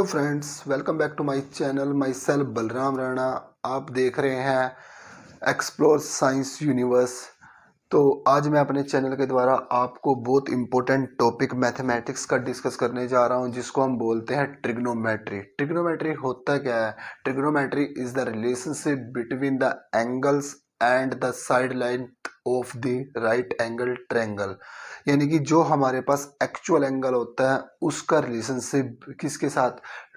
Hello friends, welcome back to my channel. Myself Balram Rana. आप देख रहे हैं एक्सप्लोर साइंस यूनिवर्स। तो आज मैं अपने चैनल के द्वारा आपको बहुत इंपॉर्टेंट टॉपिक मैथमेटिक्स का डिस्कस करने जा रहा हूं, जिसको हम बोलते हैं ट्रिग्नोमेट्री। ट्रिग्नोमेट्री होता क्या है? Trigonometry is the relationship between the angles and the side length of the right angle triangle. यानी कि जो हमारे पास एक्चुअल एंगल होता है उसका रिलेशनशिप किसके साथ?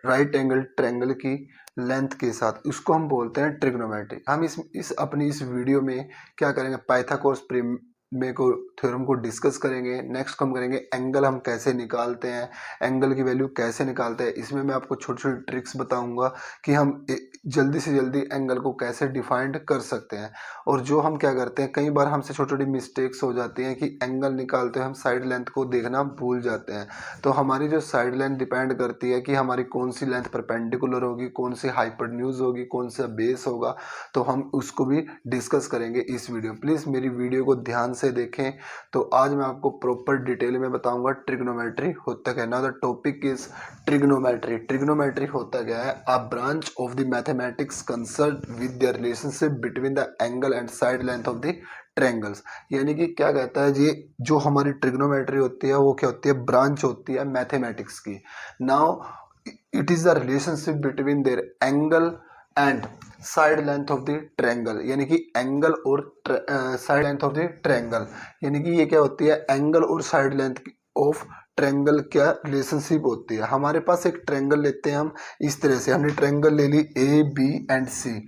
राइट एंगल ट्रायंगल की लेंथ के साथ। उसको हम बोलते हैं ट्रिग्नोमेट्री। हम इस अपनी इस वीडियो में क्या करेंगे? पाइथागोरस प्रमेय को थ्योरम को डिस्कस करेंगे। नेक्स्ट हम करेंगे एंगल हम कैसे निकालते हैं, एंगल की वैल्यू कैसे निकालते हैं। इसमें मैं आपको छोटी छोटी ट्रिक्स बताऊंगा कि हम जल्दी से जल्दी एंगल को कैसे डिफाइन कर सकते हैं। और जो हम क्या करते हैं, कई बार हमसे छोटी छोटी मिस्टेक्स हो जाती हैं कि एंगल निकालते हुए हम साइड लेंथ को देखना भूल जाते हैं। तो हमारी जो साइड लेंथ डिपेंड करती है कि हमारी कौन सी लेंथ परपेंडिकुलर होगी, कौन सी हाइपोटेन्यूज होगी, कौन सा बेस होगा। तो हम उसको भी डिस्कस करेंगे इस वीडियो। प्लीज़ मेरी वीडियो को ध्यान से देखें। तो आज मैं आपको प्रॉपर डिटेल में बताऊंगा ट्रिग्नोमेट्री होता क्या है। Now the topic is trigonometry. Trigonometry होता क्या है? A branch of the mathematics concern with the relationship between the angle and side length of the triangles. यानी कि क्या कहता है, ये जो हमारी ट्रिग्नोमेट्री होती है वो क्या होती है? ब्रांच होती है मैथमेटिक्स की। Now it is the relationship between their angle and side length of the triangle. यानी कि एंगल और side length of the triangle. यानी कि ये क्या होती है? एंगल और साइड लेंथ ऑफ ट्रायंगल क्या रिलेशनशिप होती है। हमारे पास एक ट्रायंगल लेते हैं हम इस तरह से। हमने ट्रायंगल ले ली A B and C.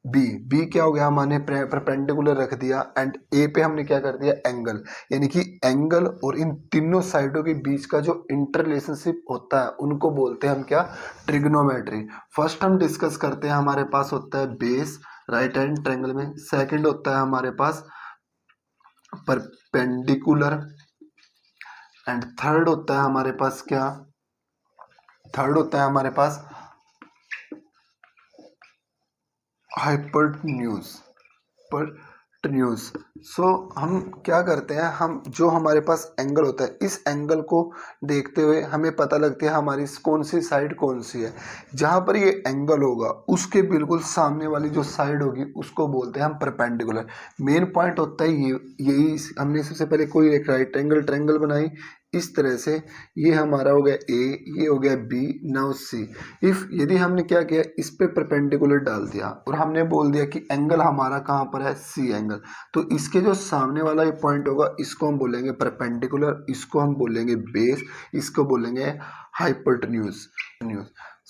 B क्या हो गया? हमने परपेंडिकुलर रख दिया एंड ए पे हमने क्या कर दिया? एंगल। यानी कि एंगल और इन तीनों साइडों के बीच का जो इंटर रिलेशनशिप होता है उनको बोलते हैं हम क्या? ट्रिग्नोमेट्री। फर्स्ट हम डिस्कस करते हैं, हमारे पास होता है बेस राइट हैंड ट्रायंगल में। सेकंड होता है हमारे पास परपेंडिकुलर एंड थर्ड होता है हमारे पास क्या? थर्ड होता है हमारे पास हाइपोटेन्यूज। सो हम क्या करते हैं, हम जो हमारे पास एंगल होता है इस एंगल को देखते हुए हमें पता लगता है हमारी कौन सी साइड कौन सी है। जहाँ पर ये एंगल होगा उसके बिल्कुल सामने वाली जो साइड होगी उसको बोलते हैं हम परपेंडिकुलर। मेन पॉइंट होता है यही। हमने सबसे पहले कोई एक राइट एंगल ट्रायंगल बनाई इस तरह से। ये हमारा हो गया ए, ये हो गया बी, नाउ सी। इफ यदि हमने क्या किया, इस पे परपेंडिकुलर डाल दिया और हमने बोल दिया कि एंगल हमारा कहाँ पर है? C angle. तो इसके जो सामने वाला ये पॉइंट होगा इसको हम बोलेंगे परपेंडिकुलर, इसको हम बोलेंगे बेस, इसको बोलेंगे hypotenuse.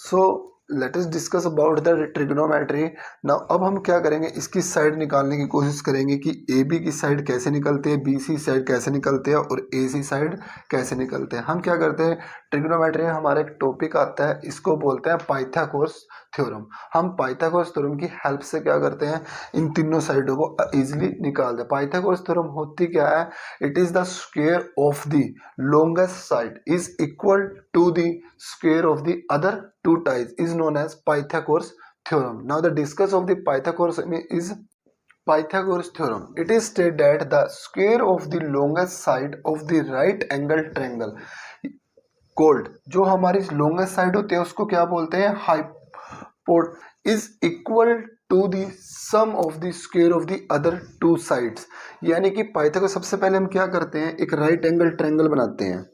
So let us discuss about the trigonometry. Now अब हम क्या करेंगे, इसकी साइड निकालने की कोशिश करेंगे कि ए बी की साइड कैसे निकलते हैं, बी सी साइड कैसे निकलते हैं और ए सी साइड कैसे निकलते हैं। हम क्या करते हैं, ट्रिग्नोमेट्री में हमारा एक टॉपिक आता है, इसको बोलते हैं पाइथागोरस थ्योरम। हम पाइथागोरस थ्योरम की हेल्प से क्या करते हैं, इन तीनों साइडों को इजीली निकालते हैं। पाइथागोरस थ्योरम होती क्या है? It is the square of the longest side is equal to the square of the other two ties is known as Pythagoras theorem. Now the discuss of the Pythagoras is Pythagoras theorem. It is stated that the square of the longest side of the right angle triangle called, जो हमारी longest side होती है उसको क्या बोलते हैं? हाइपोट is equal to the sum of the square of the other two sides. यानी कि पाइथागोरस, सबसे पहले हम क्या करते हैं, एक राइट एंगल ट्रायंगल बनाते हैं।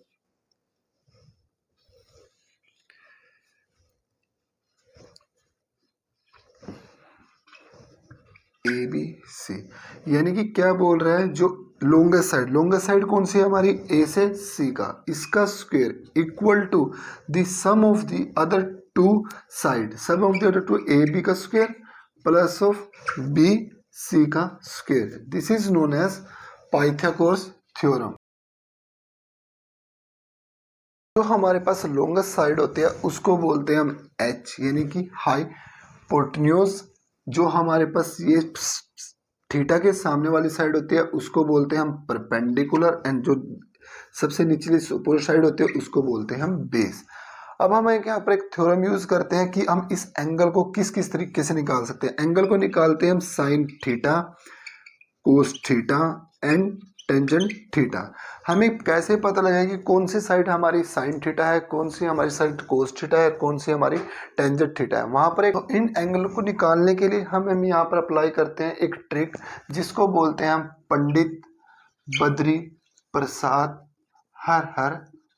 A B C. यानी कि क्या बोल रहा है, जो लॉन्गेस्ट साइड कौन सी है हमारी? ए से सी का, इसका square equal to the sum of the other two side. Sum of the other two A B का square plus of B C का square. This is known as Pythagoras theorem. जो हमारे पास लॉन्गेस्ट साइड होती है उसको बोलते हैं हम एच, यानी कि हाइपोटेन्यूज। जो हमारे पास ये थीटा के सामने वाली साइड होती है उसको बोलते हैं हम परपेंडिकुलर एंड जो सबसे निचली सुपर साइड होती है उसको बोलते हैं हम बेस। अब हम यहाँ पर एक थ्योरम यूज करते हैं कि हम इस एंगल को किस किस तरीके से निकाल सकते हैं। एंगल को निकालते हैं हम sign theta, cos theta and tangent theta. हमें कैसे पता लगेगा कि कौन सी साइड हमारी साइन थीटा है, कौन सी हमारी साइड कोस थीटा है, कौन सी हमारी टेंजेंट थीटा है। वहां पर एक इन एंगल को निकालने के लिए हम यहाँ पर अप्लाई करते हैं एक ट्रिक, जिसको बोलते हैं हम पंडित बद्री प्रसाद हर हर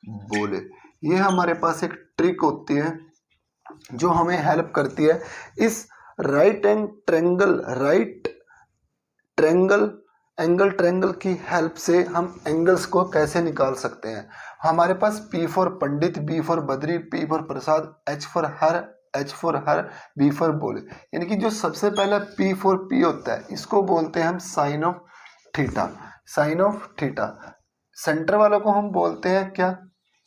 बोले। ये हमारे पास एक ट्रिक होती है जो हमें हेल्प करती है इस राइट ट्रेंगल की हेल्प से हम एंगल्स को कैसे निकाल सकते हैं। हमारे पास P for Pandit, B for Badri, P for Prasad, H for her, B for बोले। यानी कि जो सबसे पहला P फॉर P होता है इसको बोलते हैं हम साइन ऑफ थीटा। सेंटर वालों को हम बोलते हैं क्या,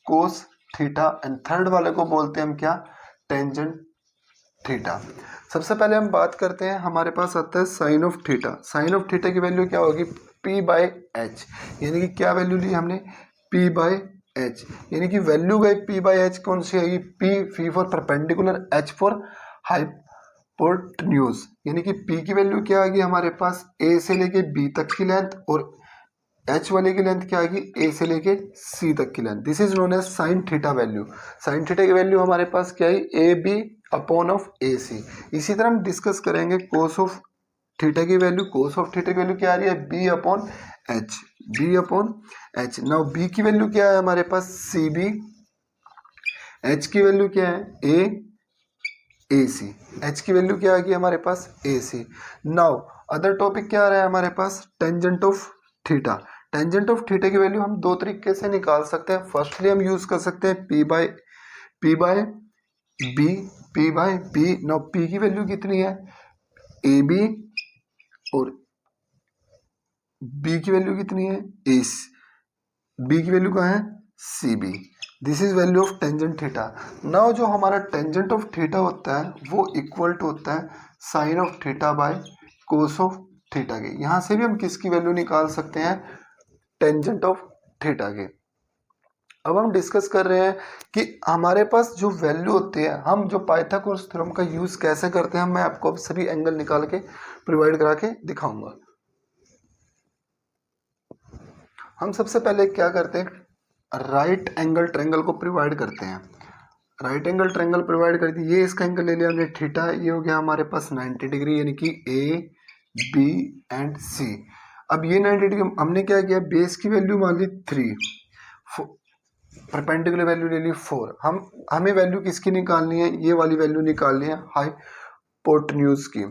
कोस थीटा, एंड थर्ड वाले को बोलते हैं हम क्या, टेंजेंट थीटा। सबसे पहले हम बात करते हैं, हमारे पास आता है sine of theta. Sine of theta की वैल्यू क्या होगी, P बाय एच। यानी कि क्या वैल्यू ली हमने, P बाय एच। यानी कि वैल्यू गई P बाय एच कौन सी आएगी, P for perpendicular, H for hypotenuse. यानी कि P की वैल्यू क्या आएगी हमारे पास, A से लेके B तक की लेंथ, और H वाले की लेंथ क्या आएगी, A से लेके C तक की length. This is known as sine theta value. Sine theta की वैल्यू हमारे पास क्या है, AB अपॉन ऑफ AC। इसी तरह हम डिस्कस करेंगे कोस ऑफ थीटा की वैल्यू। कोस ऑफ थीटा की वैल्यू क्या आ रही है, B upon H. Now B की वैल्यू क्या है हमारे पास, CB। H की वैल्यू क्या है, AC। H की वैल्यू क्या आ गई हमारे पास, AC। नाउ अदर टॉपिक क्या आ रहा है हमारे पास, tangent of theta. Tangent of theta की वैल्यू हम दो तरीके से निकाल सकते हैं। फर्स्टली हम यूज कर सकते हैं P by B. Now P की वैल्यू कितनी है, AB, और B की वैल्यू कितनी है, B की वैल्यू कहाँ है, CB। This is value of tangent theta. Now जो हमारा टेंजेंट ऑफ थीटा होता है वो इक्वल टू होता है sine of theta by cos of theta के। यहां से भी हम किसकी वैल्यू निकाल सकते हैं, टेंजेंट ऑफ थीटा के। अब हम डिस्कस कर रहे हैं कि हमारे पास जो वैल्यू होती है, हम जो पाइथागोरस थ्योरम का यूज कैसे करते हैं, मैं आपको अब सभी एंगल निकाल के प्रोवाइड करा के दिखाऊंगा। हम सबसे पहले क्या करते हैं, राइट एंगल ट्रायंगल को प्रोवाइड करते हैं। राइट एंगल ट्रायंगल प्रोवाइड कर दी, ये इसका एंगल ले लिया हमने थीटा, ये हो गया हमारे पास 90 डिग्री, यानी कि A B एंड C। अब ये 90 डिग्री हमने क्या किया, बेस की वैल्यू मान ली 3, परपेंडिकुलर वैल्यू ले ली 4। हमें वैल्यू किसकी निकालनी है, ये वाली वैल्यू निकालनी है हाइपोटेन्यूज की।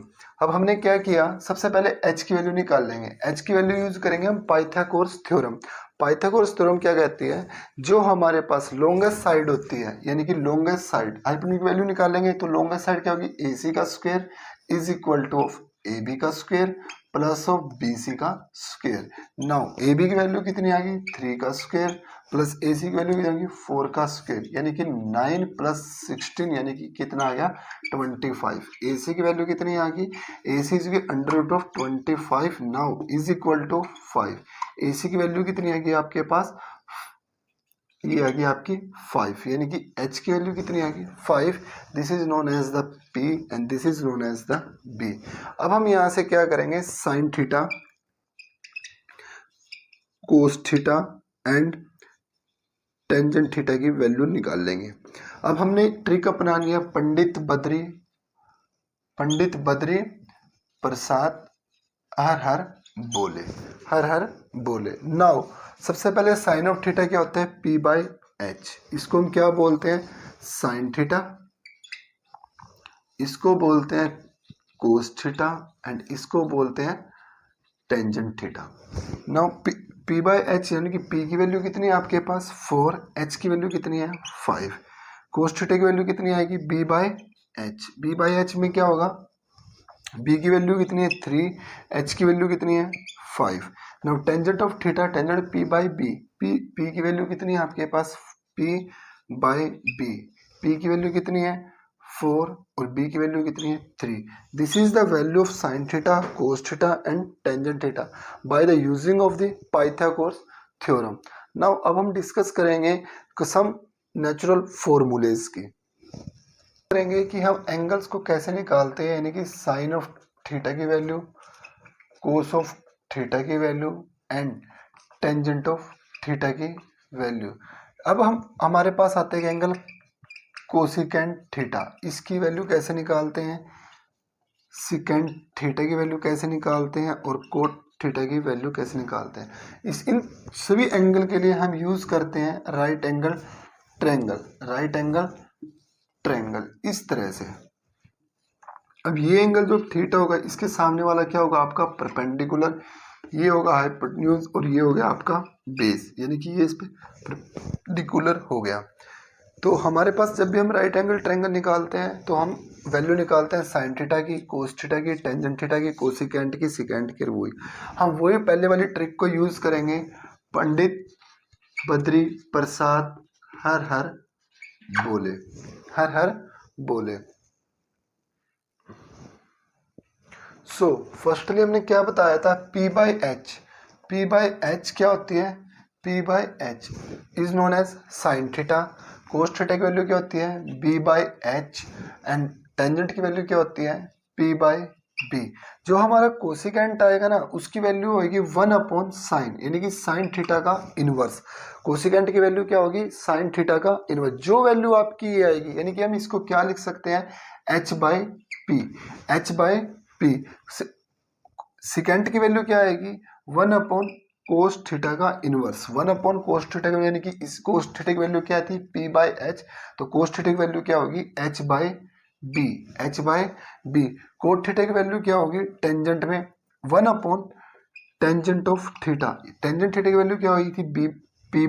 अब हमने क्या किया, सबसे पहले H की वैल्यू निकाल लेंगे। H की वैल्यू यूज करेंगे हम पाइथागोरस थ्योरम। पाइथागोरस थ्योरम क्या कहती है, जो हमारे पास लॉन्गेस्ट साइड होती है, यानी कि लॉन्गेस्ट साइड, हाइपोटेन्यूज की वैल्यू निकालेंगे तो लॉन्गेस्ट साइड क्या होगी, AC का square is equal two of AB का स्क्वायर प्लस ऑफ BC का स्क्वायर। नाउ AB की वैल्यू कितनी आ गई, 3 का स्क्वायर, प्लस AC की वैल्यू कितनी आ गई, 4 का स्क्वायर, यानी कि 9 प्लस 16 यानी कि कितना आ गया, 25। AC की वैल्यू कितनी आ गई, AC is under root of 25 now is equal to 5। AC की वैल्यू कितनी आ गई आपके पास, ये आ गई आपकी 5, यानी कि H की वैल्यू कितनी आ गई, 5। This is known as the P and this is known as the B। अब हम यहां से क्या करेंगे, sine theta, cos theta and tangent theta की वैल्यू निकाल लेंगे। अब हमने ट्रिक अपनानी है पंडित बद्री प्रसाद हर हर बोले। नाउ सबसे पहले साइन ऑफ थीटा क्या होता है, P बाय एच। इसको हम क्या बोलते हैं, साइन थीटा, इसको बोलते हैं कोस थीटा, एंड इसको बोलते हैं tangent theta. Now P by H, यानी कि P की वैल्यू कितनी है आपके पास 4, H की वैल्यू कितनी है 5, कोस थीटा की वैल्यू कितनी आएगी, B बाय एच में क्या होगा, B की वैल्यू कितनी है 3, H की वैल्यू कितनी है 5। Now tangent of theta, tangent P by B, P की वैल्यू कितनी है आपके पास, P बाय B, P की वैल्यू कितनी है 4 और B की वैल्यू कितनी है 3। This is the value of sine theta, cos theta and tangent theta by the using of the Pythagoras theorem. Now अब हम डिस्कस करेंगे सम नेचुरल फॉर्मूलेज की, करेंगे कि हम एंगल्स को कैसे निकालते हैं, यानी कि साइन ऑफ थीटा की वैल्यू, कोस ऑफ थीटा की value and tangent of theta की वैल्यू। अब हमारे पास आते हैं एंगल कोसिकेंट थीटा, इसकी वैल्यू कैसे निकालते हैं, सिकेंट थीटा की वैल्यू कैसे निकालते हैं और कोट थीटा की वैल्यू कैसे निकालते हैं। इन सभी एंगल के लिए हम यूज करते हैं right angle triangle, right angle triangle इस तरह से। अब ये एंगल जो थीटा होगा इसके सामने वाला क्या होगा, आपका परपेंडिकुलर, ये होगा हाइपोटेन्यूज और ये हो गया आपका बेस, यानी कि ये इस पे परपेंडिकुलर हो गया। तो हमारे पास जब भी हम राइट एंगल ट्रायंगल निकालते हैं तो हम वैल्यू निकालते हैं साइन थीटा की, कोस थीटा की, टेंजेंट थीटा की, कोसिकेंट की, सिकेंट की, वही हम वही पहले वाली ट्रिक को यूज करेंगे। पंडित बद्री प्रसाद हर हर बोले, हर हर बोले। सो फर्स्टली हमने क्या बताया था, P by H, P by H क्या होती है, P by H is known as sine theta. Cos theta की वैल्यू क्या होती है, B by H, and tangent की वैल्यू क्या होती है, P बाई बी। जो हमारा कोसिकेंट आएगा ना उसकी वैल्यू होगी 1 अपॉन साइन, यानी कि साइन थीटा का इनवर्स। कोसिकेंट की वैल्यू क्या होगी, साइन थीटा का इनवर्स। जो वैल्यू आपकी ये आएगी, यानी कि हम इसको क्या लिख सकते हैं, h by P, h by P. Secant की वैल्यू क्या आएगी, 1 अपॉन कोस थीटा का इनवर्स, 1 अपॉन कोस थीटा का, यानी कि इस कोस थीटा की वैल्यू क्या थी, P बाई एच, तो कोस थीटा की वैल्यू क्या होगी, h by B, h by B. Cot theta की वैल्यू क्या होगी, टेंजेंट में 1 upon tangent of theta, tangent theta की वैल्यू क्या होगी थी, बी, P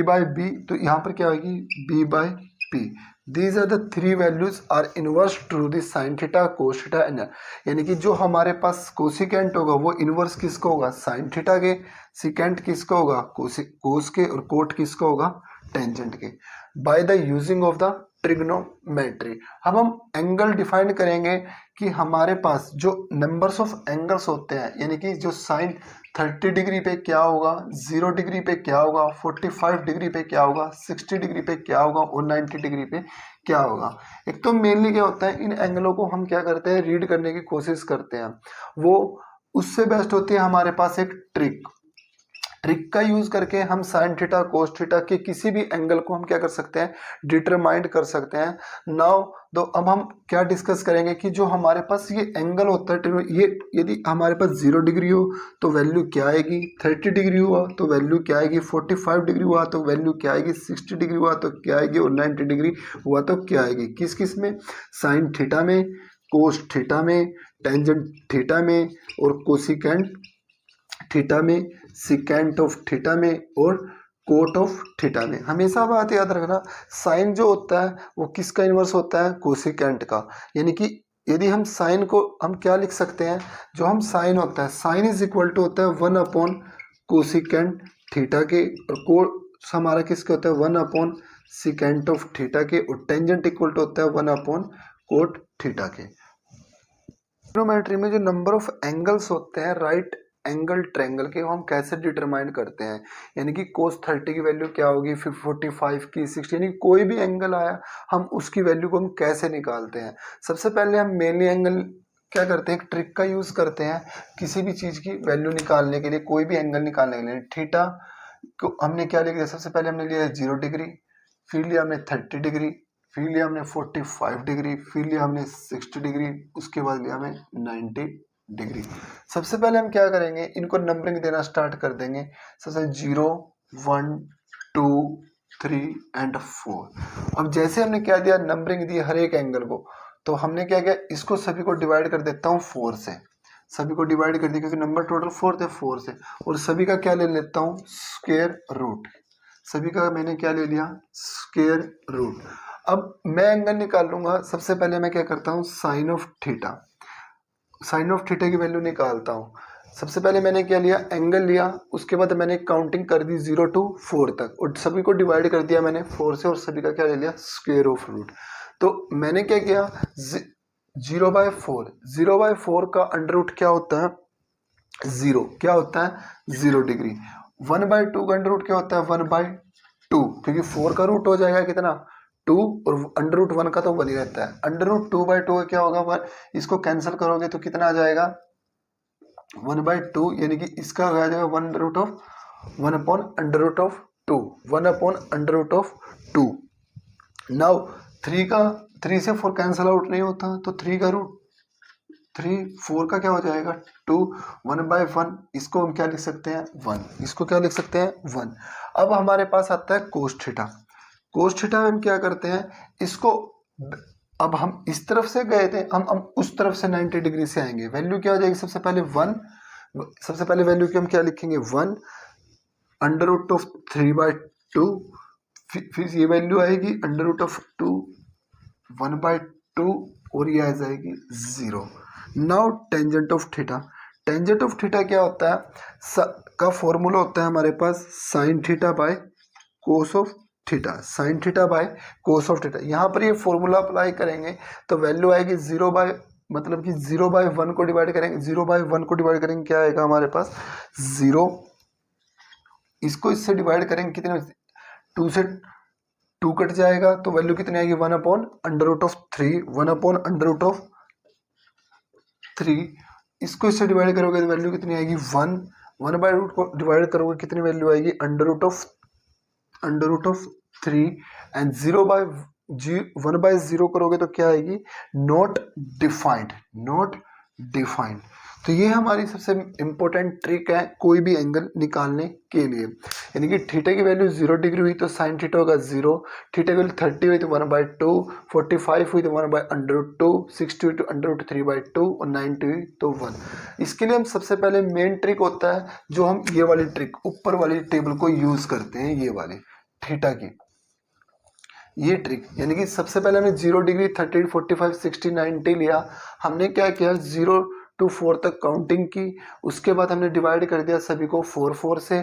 बाई बी, तो यहाँ पर क्या होगी, B by P. These are the three values are inverse to the sine theta, cos theta and, यानी कि जो हमारे पास कोसिकेंट होगा वो इनवर्स किसका होगा, साइन थीटा के, सिकेंट किसका होगा, कोस के, और कोट किसका होगा, टेंजेंट के। By the using of the trigonometry. अब हम एंगल डिफाइन करेंगे कि हमारे पास जो नंबर्स ऑफ एंगल्स होते हैं, यानी कि जो साइन 30 डिग्री पे क्या होगा, 0 डिग्री पे क्या होगा, 45 डिग्री पे क्या होगा, 60 डिग्री पे क्या होगा और 90 डिग्री पे क्या होगा। एक तो मेनली क्या होता है, इन एंगलों को हम क्या करते हैं, रीड करने की कोशिश करते हैं। वो उससे बेस्ट होती है हमारे पास एक ट्रिक, ट्रिक का यूज करके हम साइन थीटा, कोस थीटा के किसी भी एंगल को हम क्या कर सकते हैं, डिटरमाइन कर सकते हैं। नाउ तो अब हम क्या डिस्कस करेंगे कि जो हमारे पास ये एंगल होता है, ये यदि हमारे पास 0 डिग्री हो तो वैल्यू क्या आएगी, 30 डिग्री हुआ तो वैल्यू क्या आएगी, 45 डिग्री हुआ तो वैल्यू क्या आएगी, 60 डिग्री हुआ तो क्या आएगी, और 90 डिग्री हुआ तो क्या आएगी। किस किस में, साइन थीटा में, कोस थीटा में, टेंजेंट थीटा में, और कोसिकेंट थीटा में, सिकेंट ऑफ थीटा में, और कोट ऑफ थीटा में। हमेशा बात याद रखना, साइन जो होता है वो किसका इनवर्स होता है, कोसिकेंट का। यानी कि यदि हम साइन को हम क्या लिख सकते हैं, जो हम साइन होता है, साइन इज इक्वल टू होता है 1 अपॉन कोसिकेंट थीटा के, और कोट हमारा किसका होता है, 1 अपॉन सिकेंट ऑफ थीटा के, और टेंजेंट इक्वल टू होता है 1 अपॉन कोट थीटा के। ट्रिग्नोमेट्री में जो नंबर ऑफ एंगल्स होते हैं राइट एंगल ट्रायंगल के, वो हम कैसे डिटरमाइन करते हैं, यानी कि कोस 30 की वैल्यू क्या होगी, 45 की, 60, यानी कोई भी एंगल आया हम उसकी वैल्यू को हम कैसे निकालते हैं। सबसे पहले हम मेनली एंगल क्या करते हैं, एक ट्रिक का यूज करते हैं किसी भी चीज की वैल्यू निकालने के लिए, कोई भी एंगल निकालने के लिए। थीटा को हमने क्या लिया, सबसे पहले हमने लिया 0 डिग्री, फिर लिया हमने 30 डिग्री, फिर लिया हमने 45 डिग्री, फिर लिया हमने 60 डिग्री, उसके बाद लिया हमें 90 डिग्री। सबसे पहले हम क्या करेंगे, इनको नंबरिंग देना स्टार्ट कर देंगे। सबसे 0, 1, 2, 3 एंड 4। अब जैसे हमने क्या दिया, नंबरिंग दी हर एक एंगल को, तो हमने क्या किया, इसको सभी को डिवाइड कर देता हूँ 4 से, सभी को डिवाइड कर दिया क्योंकि नंबर टोटल 4 थे, 4 से, और सभी का क्या ले लेता हूँ, स्क्वायर रूट। सभी का मैंने क्या ले लिया, स्क्वायर रूट। अब मैं एंगल निकाल लूंगा। सबसे पहले मैं क्या करता हूँ, sine of theta, sine of theta की वैल्यू निकालता हूँ। सबसे पहले मैंने क्या लिया, एंगल लिया, उसके बाद मैंने काउंटिंग कर दी 0 to 4 तक, और सभी को डिवाइड कर दिया मैंने 4 से, और सभी का क्या ले लिया, स्क्वायर ऑफ रूट। तो मैंने क्या किया, 0/4, 0/4 का अंडर रूट क्या होता है, 0, क्या होता है 0 डिग्री। 1/2 का अंडर रूट क्या होता है, 1/2, क्योंकि 4 का रूट हो जाएगा कितना, 2, और अंडर रूट 1 का तो 1 ही रहता है। अंडर रूट 2/2 क्या होगा, 1, इसको कैंसिल करोगे तो कितना आ जाएगा, 1/2 यानी कि इसका आ जाएगा 1/√2 1/√2। नाउ 3 से 4 कैंसिल आउट नहीं होता, तो 3 का रूट 3, 4 का क्या हो जाएगा 2, 1/1। इसको हम क्या लिख सकते हैं 1, इसको क्या लिख सकते हैं 1। अब हमारे पास आता है कोस थीटा। कोस थीटा में हम क्या करते हैं इसको, अब हम इस तरफ से गए थे, हम उस तरफ से 90 डिग्री से आएंगे। वैल्यू क्या हो जाएगी सबसे पहले 1, सबसे पहले वैल्यू की हम क्या लिखेंगे 1 √3/2, फिर ये वैल्यू आएगी √2 1/2 और ये आ जाएगी 0। Now tangent of theta, tangent of theta क्या होता है का फॉर्मूला होता है हमारे पास sine theta by cos of theta, sine theta by cos of theta. यहाँ पर ये फॉर्मूला अप्लाई करेंगे तो वैल्यू आएगी 0 मतलब कि 0/1 को डिवाइड करेंगे, 0/1 को डिवाइड करेंगे क्या आएगा हमारे पास 0। इसको इससे डिवाइड करेंगे कितने, 2 से 2 कट जाएगा तो वैल्यू कितनी आएगी 1/√3, 1/√3। इसको इससे डिवाइड करोगे तो वैल्यू कितनी आएगी 1, 1/रूट को डिवाइड करोगे कितनी वैल्यू आएगी √3 एंड 1/0 करोगे तो क्या आएगी नॉट डिफाइंड, नॉट डिफाइंड। तो ये हमारी सबसे इंपॉर्टेंट ट्रिक है कोई भी एंगल निकालने के लिए। यानी कि थीटा की वैल्यू 0 डिग्री हुई तो साइन थीटा होगा 0, थीटा की वैल्यू 30 हुई तो 1/2, 45 हुई तो 1/√2, 60 हुई तो √3/2 और 90 हुई तो 1। इसके लिए हम सबसे पहले मेन ट्रिक होता है जो हम ये वाली ट्रिक ऊपर वाली टेबल को यूज करते हैं, ये वाली थीटा की ये ट्रिक। यानी कि सबसे पहले हमने 0 डिग्री 30 45 60 90 लिया, हमने क्या किया 0 to 4 तक काउंटिंग की, उसके बाद हमने डिवाइड कर दिया सभी को 4 से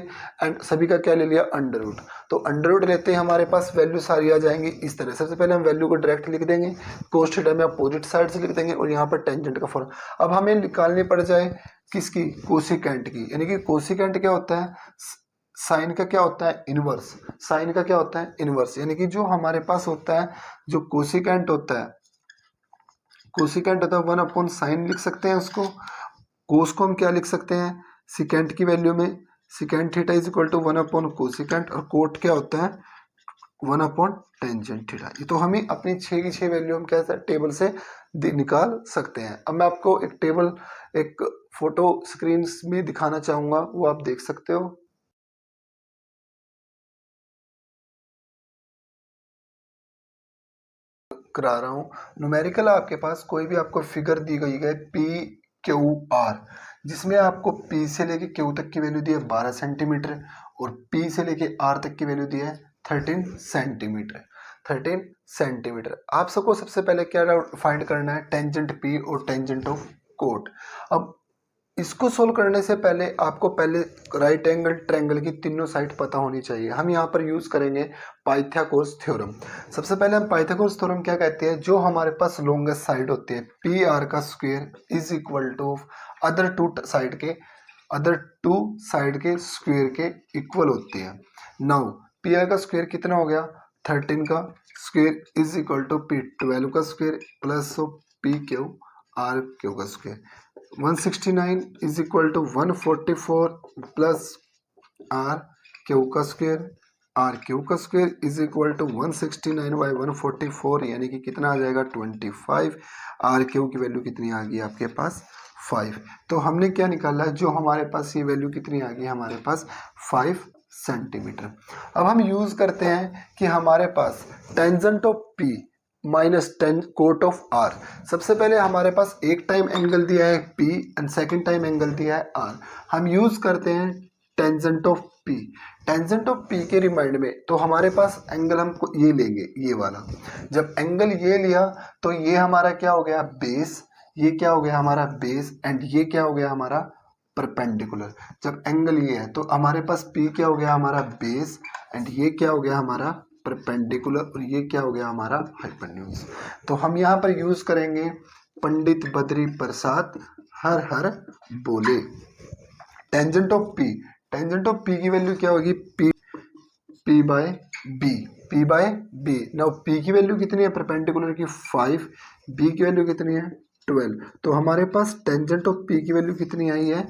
एंड सभी का क्या ले लिया अंडर रूट। तो अंडर रूट लेते हैं हमारे पास वैल्यू सारी आ जाएंगी इस तरह। सबसे पहले हम वैल्यू को डायरेक्ट लिख देंगे, कोस थीटा में अपोजिट साइड से लिख देंगे और यहाँ पर टेंजेंट का फॉर्मूला। अब हमें निकालनी पड़ जाए किसकी, कोसिकेंट की। यानी कि कोसिकेंट क्या होता है, साइन का क्या होता है इनवर्स, साइन का क्या होता है इनवर्स। यानी कि जो हमारे पास होता है जो कोसिकेंट होता है, कोसिकेंट होता है 1/sin लिख सकते हैं उसको। कोस को हम क्या लिख सकते हैं सिकेंट की वैल्यू में, secant theta is equal to 1/कोसिकेंट, और कोट क्या होता है 1/टेंजेंट थीटा। ये तो हमें अपनी 6 की 6 वैल्यू हम क्या टेबल से निकाल सकते हैं। अब मैं आपको एक टेबल एक फोटो स्क्रीन में दिखाना चाहूंगा, वो आप देख सकते हो। करा रहा हूँ न्यूमेरिकल, आपके पास कोई भी आपको फिगर दी गई है PQR, जिसमें आपको P से लेके Q तक की वैल्यू दी है 12 सेंटीमीटर और P से लेके R तक की वैल्यू दी है 13 सेंटीमीटर, 13 सेंटीमीटर। आप सबको सबसे पहले क्या फाइंड करना है टेंजेंट P और टेंजेंट ऑफ कोट। अब इसको सोल्व करने से पहले आपको पहले राइट एंगल ट्रायंगल की तीनों साइड पता होनी चाहिए। हम यहाँ पर यूज करेंगे पाइथागोरस थ्योरम। सबसे पहले हम पाइथागोरस थ्योरम क्या कहते हैं, जो हमारे पास लॉन्गेस्ट साइड होती है PR का square is equal to other two side के स्क्वायर के इक्वल होती है। नाउ PR का स्क्वायर कितना हो गया 13 का square is equal to P12 का स्क्वायर प्लस PQR का square. 169 is equal to 144 plus RQ का स्क्वायर, RQ का स्क्वायर इज इक्वल टू 169/144 यानी कि कितना आ जाएगा 25। RQ की वैल्यू कितनी आ गई आपके पास 5। तो हमने क्या निकाला है, जो हमारे पास ये वैल्यू कितनी आ गई हमारे पास 5 सेंटीमीटर। अब हम यूज करते हैं कि हमारे पास tangent of P -10 cot of R। सबसे पहले हमारे पास एक टाइम एंगल दिया है P and second time angle दिया है R। हम यूज करते हैं tangent of P। Tangent of P के रिमाइंड में तो हमारे पास एंगल हम ये लेंगे, ये वाला। जब एंगल ये लिया तो ये हमारा क्या हो गया बेस, ये क्या हो गया हमारा बेस एंड ये क्या हो गया हमारा परपेंडिकुलर। जब एंगल ये है तो हमारे पास P क्या हो गया हमारा बेस एंड ये क्या हो गया हमारा परपेंडिकुलर और ये क्या हो गया हमारा हाइपोटेन्यूज। तो हम यहाँ पर यूज करेंगे पंडित बद्री प्रसाद हर हर बोले। Tangent of P, tangent of P की वैल्यू क्या होगी P by B. Now P की वैल्यू कितनी है परपेंडिकुलर की 5, B की वैल्यू कितनी है 12। तो हमारे पास टेंजेंट ऑफ पी की वैल्यू कितनी आई है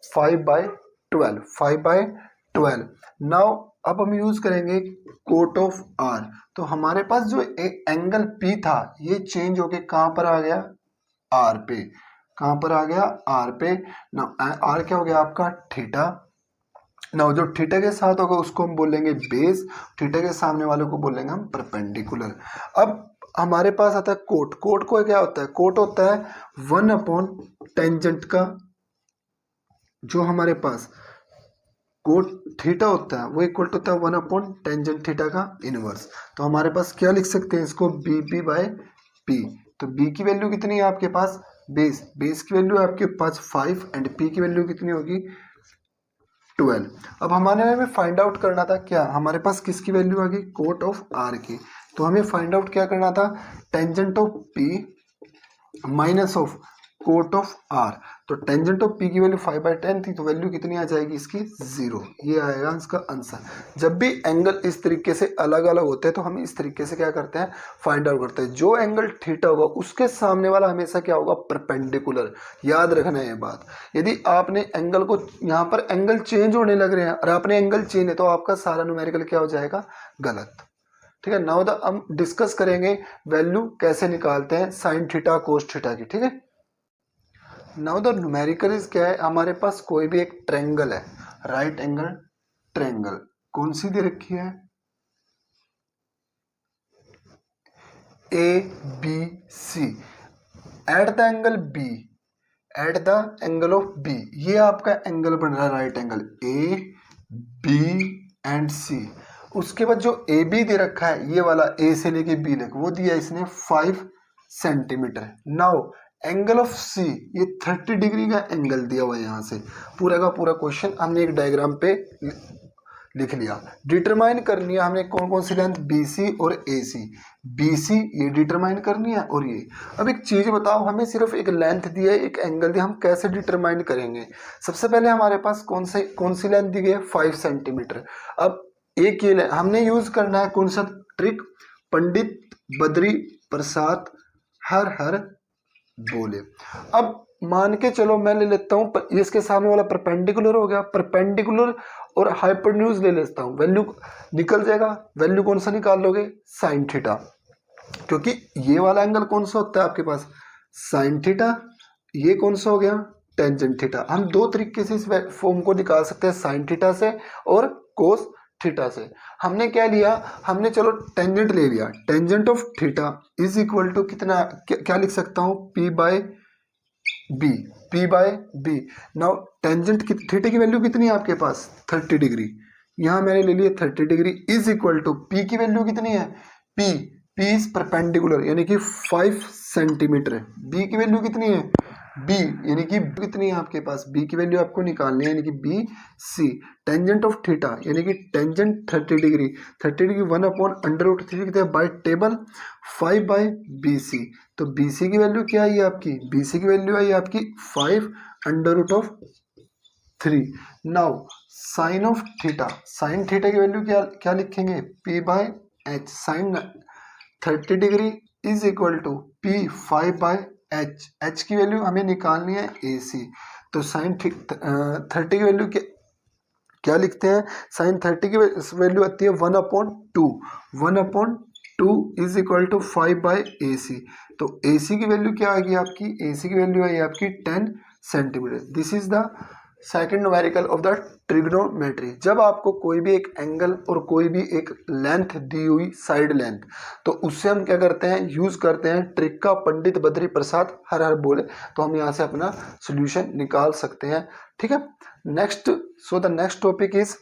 5/12, 5/12। नाउ अब हम यूज करेंगे कोट ऑफ आर। तो हमारे पास जो एंगल पी था ये चेंज होके कहां पर आ गया आर पे, कहां पर आ गया आर पे। ना आर क्या हो गया आपका थीटा। ना जो थीटा के साथ होगा उसको हम बोलेंगे बेस, थीटा के सामने वाले को बोलेंगे हम परपेंडिकुलर। अब हमारे पास आता है कोट। कोट को क्या होता है, कोट होता है 1/टेंजेंट का, जो हमारे पास कोट थीटा होता है वो इक्वल टू होता है 1/टेंजेंट थीटा का इनवर्स। तो हमारे पास क्या लिख सकते हैं इसको BP/P। तो B की वैल्यू कितनी है आपके पास बेस, बेस की वैल्यू है आपके पास 5 एंड P की वैल्यू कितनी होगी 12। अब हमारे हमें फाइंड आउट करना था क्या, हमारे पास किसकी वैल्यू आ गई कोट ऑफ आर की। तो हमें फाइंड आउट क्या करना था tangent of P minus of cot of R. तो टेंजेंट ऑफ पी की वैल्यू 5/10 थी, तो वैल्यू कितनी आ जाएगी इसकी 0। ये आएगा इसका आंसर। जब भी एंगल इस तरीके से अलग अलग होते हैं तो हम इस तरीके से क्या करते हैं फाइंड आउट करते हैं। जो एंगल थीटा होगा उसके सामने वाला हमेशा क्या होगा परपेंडिकुलर। याद रखना है ये बात। यदि आपने एंगल को यहाँ पर एंगल चेंज होने लग रहे हैं और आपने एंगल चेंज है तो आपका सारा न्यूमेरिकल क्या हो जाएगा गलत। ठीक है, नाउ द हम डिस्कस करेंगे वैल्यू कैसे निकालते हैं साइन थीटा कोस थीटा की। ठीक है, नाउ द न्यूमेरिकल इज क्या है, हमारे पास कोई भी एक ट्रेंगल है, राइट एंगल ट्रेंगल, कौन सी दे रखी है ABC at the angle B, at the angle of B। ये आपका एंगल बन रहा है right angle AB and C। उसके बाद जो AB दे रखा है ये वाला A से लेके B तक वो दिया इसने 5 centimetre. Now angle of C ये 30 डिग्री का एंगल दिया हुआ है। यहाँ से पूरा का पूरा क्वेश्चन हमने एक डायग्राम पे लिख लिया। डिटरमाइन करनी है हमने कौन कौन सी लेंथ BC और AC। BC ये डिटरमाइन करनी है और ये। अब एक चीज बताओ, हमें सिर्फ एक लेंथ दी है एक एंगल दिया, हम कैसे डिटरमाइन करेंगे। सबसे पहले हमारे पास कौन सी लेंथ दी गई है 5 सेंटीमीटर। अब एक ये हमने यूज करना है कौन सा ट्रिक, पंडित बद्री प्रसाद हर हर बोले। अब मान के चलो मैं ले लेता हूं इसके सामने वाला परपेंडिकुलर हो गया, परपेंडिकुलर और हाइपोटेन्यूज ले लेता हूं, वैल्यू निकल जाएगा। वैल्यू कौन सा निकाल लोगे साइन थीटा, क्योंकि ये वाला एंगल कौन सा होता है आपके पास साइन थीटा, ये कौन सा हो गया टेंजेंट थीटा। हम दो तरीके से इस फॉर्म को निकाल सकते हैं साइन थीटा से और कोस थीटा से। हमने क्या लिया, हमने चलो टेंजेंट ले लिया, tangent of theta is equal to कितना क्या लिख सकता हूं P/B, P/B। Now tangent theta की वैल्यू कितनी है आपके पास 30 डिग्री, यहां मैंने ले लिया 30 degree is equal to P की वैल्यू कितनी है P इज परपेंडिकुलर यानी कि 5 सेंटीमीटर। B की वैल्यू कितनी है B यानी कि कितनी है आपके पास B की वैल्यू आपको निकालनी है यानी कि BC। टेंजेंट ऑफ थीटा यानी कि टेंजेंट 30 डिग्री 1/√3 कितने बाई टेबल 5/BC। तो BC की वैल्यू क्या आई आपकी, BC की वैल्यू आई आपकी 5√3। Now sine of theta, sine theta की वैल्यू क्या क्या लिखेंगे P/H। Sine 30 degree is equal to P 5/H। H की वैल्यू हमें निकालनी है AC। तो साइन 30 की वैल्यू क्या लिखते हैं, साइन 30 की वैल्यू आती है 1/2, 1/2 इज इक्वल टू 5/AC। तो AC की वैल्यू क्या आ गई आपकी, AC की वैल्यू आई आपकी 10 centimetre. This is the second numerical of the trigonometry. जब आपको कोई भी एक एंगल और कोई भी एक लेंथ दी हुई साइड लेंथ, तो उससे हम क्या करते हैं यूज करते हैं ट्रिक का, पंडित बद्री प्रसाद हर हर बोले। तो हम यहाँ से अपना सोल्यूशन निकाल सकते हैं। ठीक है, next so the next topic is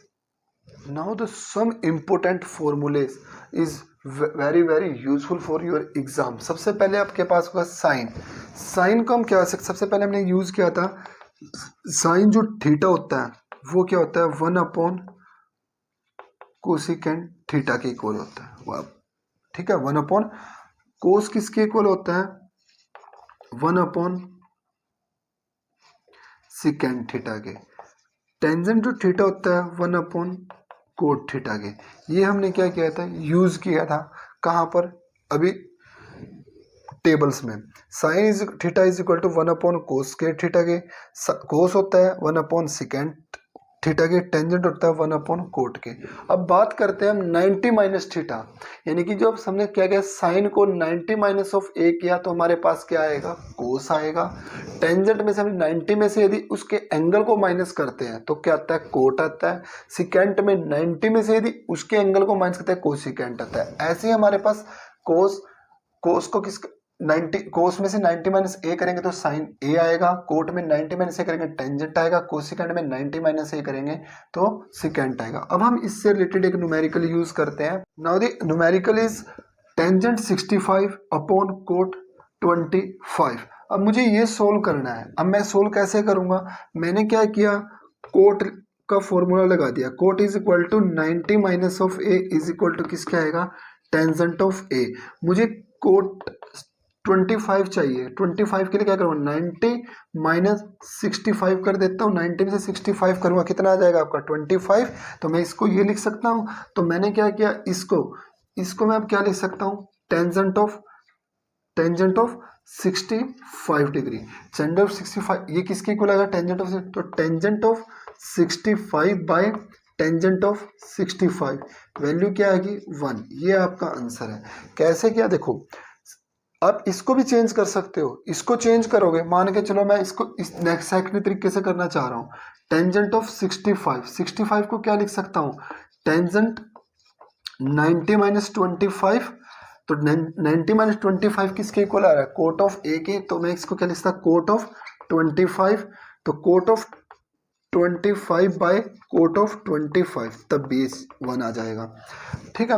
now the some important formulas is very useful for your exam. सबसे पहले आपके पास होगा साइन। साइन को हम क्या सबसे पहले हमने यूज किया था, साइन जो थीटा होता है वो क्या होता है 1/कोसिकेंट थीटा के इक्वल होता है वो। ठीक है, 1/कोस किसके इक्वल होता है 1/सेकेंट थीटा के। टेंजेंट जो थीटा होता है 1/कोट थीटा के। ये हमने क्या किया था यूज किया था कहाँ पर, अभी टेबल्स में। Sine is theta is equal to 1 upon cos के थीटा के, कोस होता है 1 अपॉन सिकेंट थीटा के, टेंजेंट होता है 1 अपॉन कोट के। अब बात करते हैं हम 90 माइनस थीटा, यानी कि जब हमने क्या किया साइन को 90 माइनस ऑफ ए किया तो हमारे पास क्या आएगा कोस आएगा। टेंजेंट में से हम 90 में से यदि उसके एंगल को माइनस करते हैं तो क्या आता है कोट आता है। सिकेंट में 90 में से यदि उसके एंगल को माइनस करते हैं कोसिकेंट आता है। ऐसे ही हमारे पास कोस को किस 90 कोस में से 90 माइनस ए करेंगे तो साइन ए आएगा, कोट में 90 माइनस ए करेंगे टेंजेंट आएगा, कोसिकेंट में 90 माइनस ए करेंगे तो सिकेंट आएगा। अब हम इससे रिलेटेड एक न्यूमेरिकल यूज करते हैं। Now the numerical is tangent 65 upon coat 25। अब मुझे ये सोल्व करना है। अब मैं सोल्व कैसे करूंगा, मैंने क्या किया कोट का फॉर्मूला लगा दिया, cot is equal to 90 minus of A is equal to किसका आएगा टेंजेंट ऑफ ए। मुझे कोट 25 चाहिए, 25 के लिए क्या करूँगा 90 माइनस 65 कर देता हूँ। 90 में से 65 करूँगा कितना आ जाएगा आपका 25। तो मैं इसको ये लिख सकता हूँ। तो मैंने क्या किया इसको मैं अब क्या लिख सकता हूँ tangent of 65 degree. Tangent of 65 ये किसके इक्वल आएगा टेंजेंट ऑफ, तो tangent of 65 bye tangent of 65 value क्या आएगी 1। ये आपका आंसर है। कैसे किया देखो, आप इसको भी चेंज कर सकते हो, इसको चेंज करोगे मान के चलो मैं इसको इस नेक्स्ट सेकंड तरीके से करना चाह रहा हूँ। टेंजेंट ऑफ 65 को क्या लिख सकता हूँ टेंजेंट 90 माइनस 25। तो 90 माइनस 25 किसके इक्वल आ रहा है कोट ऑफ ए के, तो मैं इसको क्या लिख सकता कोट ऑफ 25। तो cot of 25 by cot of 25 तब बेस 1 आ जाएगा। ठीक है,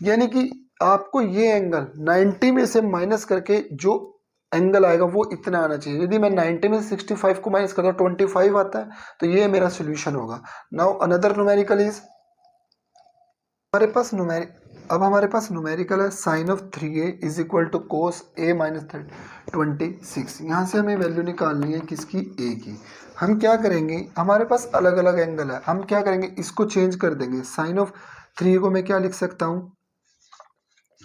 यानी कि आपको ये एंगल 90 में से माइनस करके जो एंगल आएगा वो इतना आना चाहिए। यदि मैं 90 में से 65 को माइनस करता हूँ 25 आता है तो ये मेरा सोल्यूशन होगा। नाउ अनदर न्यूमेरिकल इज हमारे पास न्यूमेरिकल है sine of 3a is equal to cos a minus 26। यहाँ से हमें वैल्यू निकालनी है किसकी a की। हम क्या करेंगे हमारे पास अलग अलग एंगल है, हम क्या करेंगे इसको चेंज कर देंगे। साइन ऑफ 3a को मैं क्या लिख सकता हूँ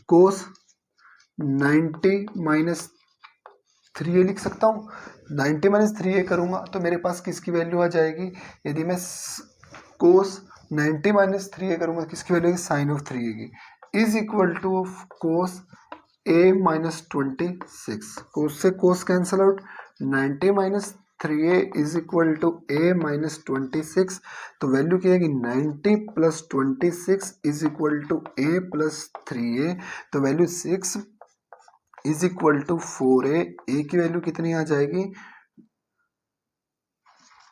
कोस 90 माइनस 3a लिख सकता हूँ। 90 माइनस 3a करूँगा तो मेरे पास किसकी वैल्यू आ जाएगी, यदि मैं कोस 90 माइनस 3a करूँगा किसकी वैल्यू साइन ऑफ 3a की is equal to cos a minus 26। Cos से cos cancel out, 90 minus 3a is equal to a minus 26। तो वैल्यू क्या आएगी 90 plus 26 is equal to a plus 3a। तो value 6 is equal to 4a। a की value कितनी आ जाएगी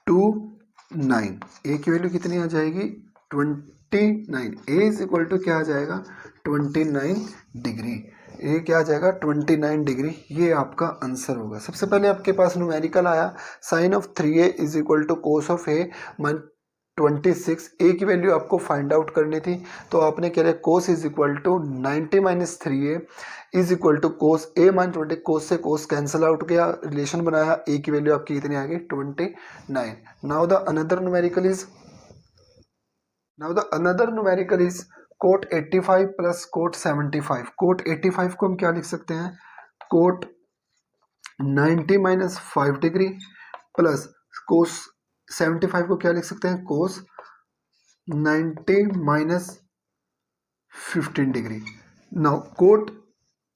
29। a की वैल्यू कितनी आ जाएगी 29। a इज इक्वल टू क्या आ जाएगा 29 डिग्री। ये क्या आ जाएगा 29 डिग्री। ये आपका आंसर होगा। सबसे पहले आपके पास न्यूमेरिकल आया sine of 3a is equal to cos of a minus 26। a की वैल्यू आपको फाइंड आउट करनी थी तो आपने क्या लिया cos is equal to 90 minus 3a is equal to cos a minus 20। Cos से कोस कैंसिल आउट किया, रिलेशन बनाया, a की वैल्यू आपकी कितनी आ गई 29। Now the another numerical is cot 85 plus cot 75। Coat 85 को हम क्या लिख सकते हैं cot 90 minus 5 degree plus cos 75 को क्या लिख सकते हैं cos 90 minus 15 degree. Now cot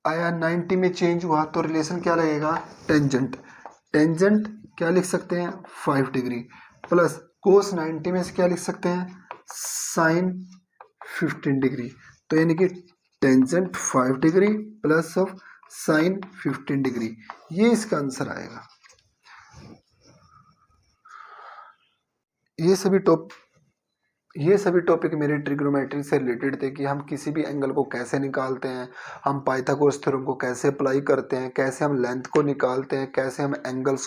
आया 90 में चेंज हुआ तो रिलेशन क्या लगेगा टेंजेंट क्या लिख सकते हैं 5 डिग्री प्लस कोस 90 में से क्या लिख सकते हैं साइन 15 डिग्री। तो यानी कि tangent 5 degree plus of sine 15 degree, ये इसका आंसर आएगा। ये सभी टॉपिक मेरे ट्रिग्नोमेट्री से रिलेटेड थे कि हम किसी भी एंगल को कैसे निकालते हैं, हम पाइथागोरस थ्योरम को कैसे अप्लाई करते हैं, कैसे हम लेंथ को निकालते हैं, कैसे हम एंगल्स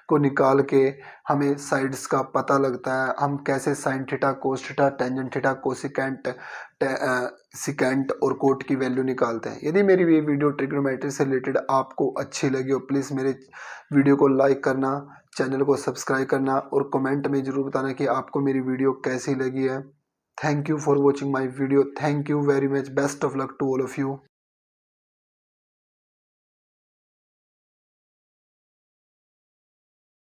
को निकाल के हमें साइड्स का पता लगता है, हम कैसे sign theta cos theta tangent theta cosecant secant और कोट की वैल्यू निकालते हैं। यदि मेरी ये वीडियो ट्रिग्नोमेट्री से रिलेटेड आपको अच्छी लगी हो प्लीज़ मेरे वीडियो को लाइक करना, चैनल को सब्सक्राइब करना और कमेंट में ज़रूर बताना कि आपको मेरी वीडियो कैसी लगी है। Thank you for watching my video. Thank you very much. Best of luck to all of you.